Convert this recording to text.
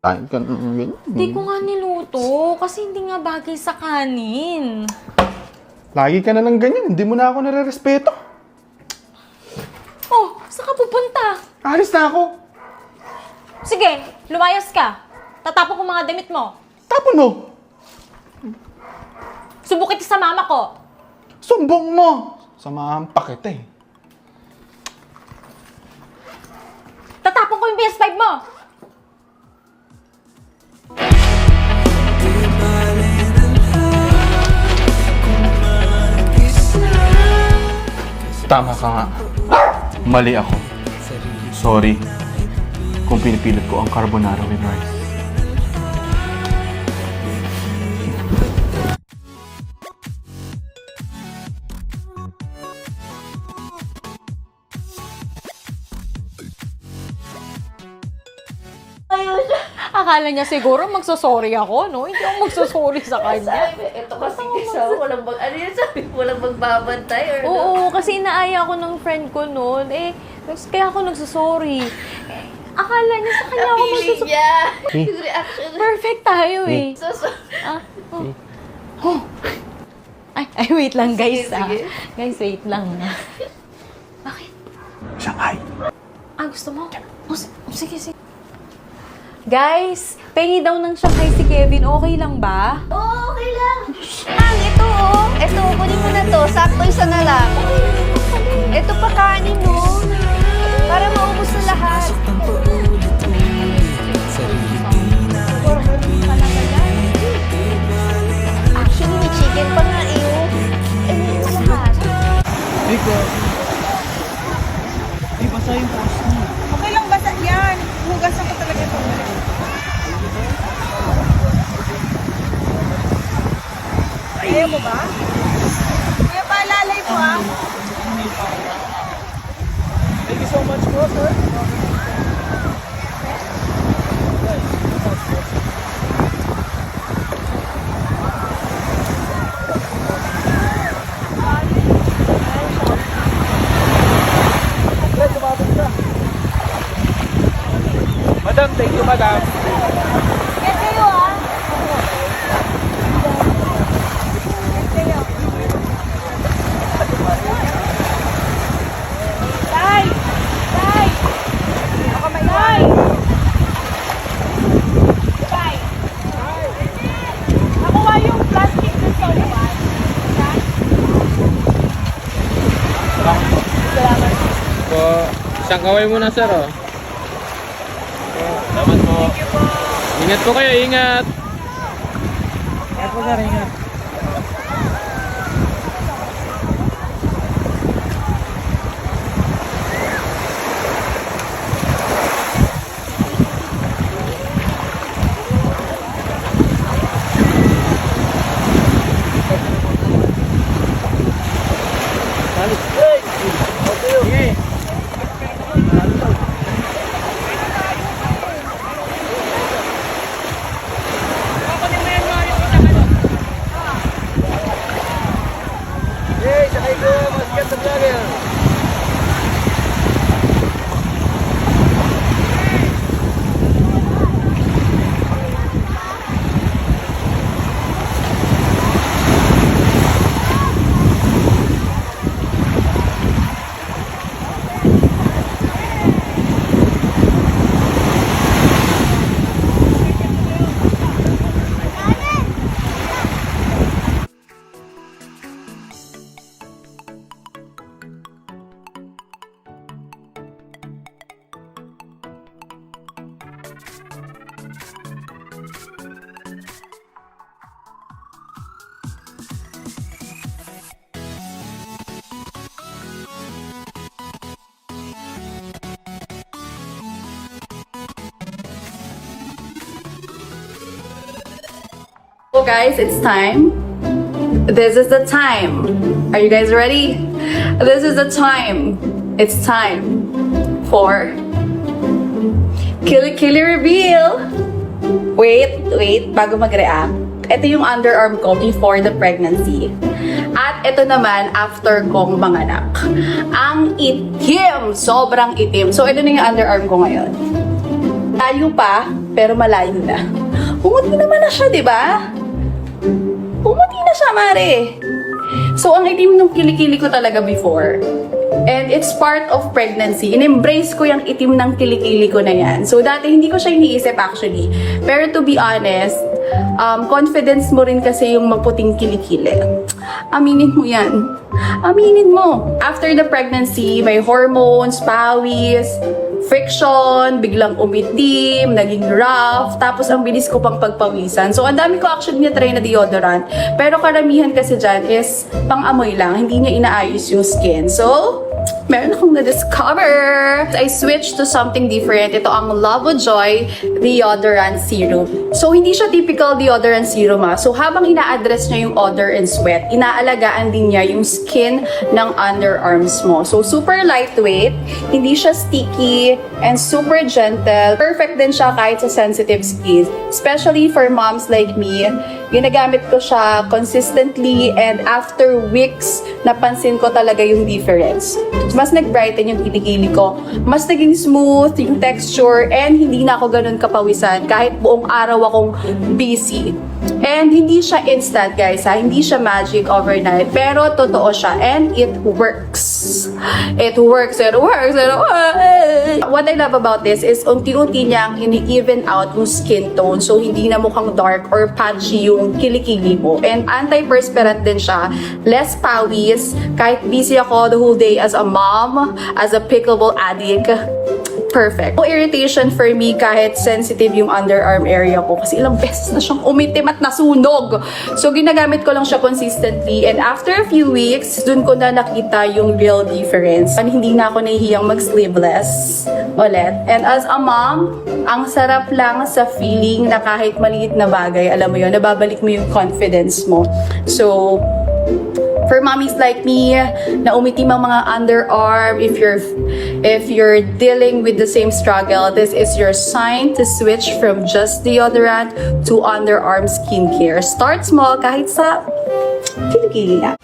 Kain ka ng ganyan. Hindi ko nga niluto kasi hindi nga bagay sa kanin. Lagi ka na ng ganyan. Hindi mo na ako nare-respeto. Oh, saan ka pupunta? Alis na ako. Sige, lumayas ka. Tatapon ko mga damit mo. Tapon mo. Subukit sa mama ko. Sumbong mo. Samahan pa kita eh. Tatapon ko yung PS5 mo. Tama ka nga. Mali ako. Sorry kung pinipilit ko ang carbonara with rice. Akala niya siguro magsasorry ako, no? Hindi ako magsasorry sa kanya. Sabi, ito kasi kaysa walang ano yun sabi, walang magbabantay or Oo, kasi inaaya ako ng friend ko noon. Kaya ako nagsasorry. Akala niya sa kanya ako Napili magsasorry. niya. Yung reaction. Perfect tayo eh. Ay, wait lang guys. Sige, sige. Guys, wait lang. Bakit? Shanghai. Gusto mo? Sige, sige. Guys, pengi daw ng Shanghai si Kevin. Okay lang ba? Oo, okay lang. Ito oh. Ito, kunin mo na to. Sakto isa na lang. Ito pa kanin mo. Para maubos na lahat. Actually, may chicken pa nga eh. Ano yung lahat? Rico, di basa yung post mo. Okay lang basa yan. Hugasan ko talaga ito. Ayaw mo ba? Kaya paalalay mo ah. Thank you so much po, sir. Madam, thank you, madam. Yan kayo ah. Tay! Tay! Ako may tay! Tay! Nakuha yung plastic dun sa uwan. Salamat. Po, isang kaway muna, sir, oh. Salamat po. Ingat po kayo, ingat. Ingat po, sir, ingat. Sige. Hey, sakay ko, masikat na vlogger. So guys, it's time. This is the time. Are you guys ready? This is the time. It's time for Kili reveal. Wait, bago mag-react. Ito yung underarm ko before the pregnancy. At ito naman after kong manganak. Ang itim! Sobrang itim. So ito na yung underarm ko ngayon. Layo pa, pero malayo na. Pumuti naman na siya, di ba? Pumuti na siya, Mare. So, ang itim ng kilikili ko talaga before. And it's part of pregnancy. In-embrace ko yung itim ng kilikili ko na yan. So, dati hindi ko siya iniisip actually. Pero to be honest, confidence mo rin kasi yung maputing kilikili. Aminin mo yan. Aminin mo. After the pregnancy, may hormones, pawis, friction, biglang umitim, naging rough, tapos ang bilis ko pang pagpawisan. So, ang dami ko actually na-try na deodorant. Pero karamihan kasi dyan is pang-amoy lang. Hindi niya inaayos yung skin. So, meron akong na-discover. I switched to something different. Ito ang Lavo Joy Deodorant Serum. So, hindi siya typical deodorant serum So, habang ina-address niya yung odor and sweat, inaalagaan din niya yung skin ng underarms mo. So, super lightweight, hindi siya sticky, and super gentle. Perfect din siya kahit sa sensitive skin. Especially for moms like me, ginagamit ko siya consistently, and after weeks, napansin ko talaga yung difference. Mas nag-brighten yung kilikili ko. Mas naging smooth yung texture, and hindi na ako ganun kapawisan kahit buong araw akong busy. And hindi siya instant, guys, ha? Hindi siya magic overnight. Pero totoo siya, and it works. It works, it works, it works. What I love about this is unti-unti niyang ini-even out yung skin tone. So, hindi na mukhang dark or patchy yung kilikili mo. And anti-perspirant din siya. Less pawis. Kahit busy ako the whole day as a mom, as a pickleable addict, perfect. No irritation for me kahit sensitive yung underarm area ko kasi ilang beses na siyang umitim at nasunog. So, ginagamit ko lang siya consistently, and after a few weeks, dun ko na nakita yung real difference. And hindi na ako nahihiyang mag-sleeveless ulit. And as a mom, ang sarap lang sa feeling na kahit maliit na bagay, alam mo yun, nababalik mo yung confidence mo. So, for mommies like me na umitim ang mga underarm, if you're dealing with the same struggle, this is your sign to switch from just deodorant to underarm skincare. Start small kahit sa kilikili lang.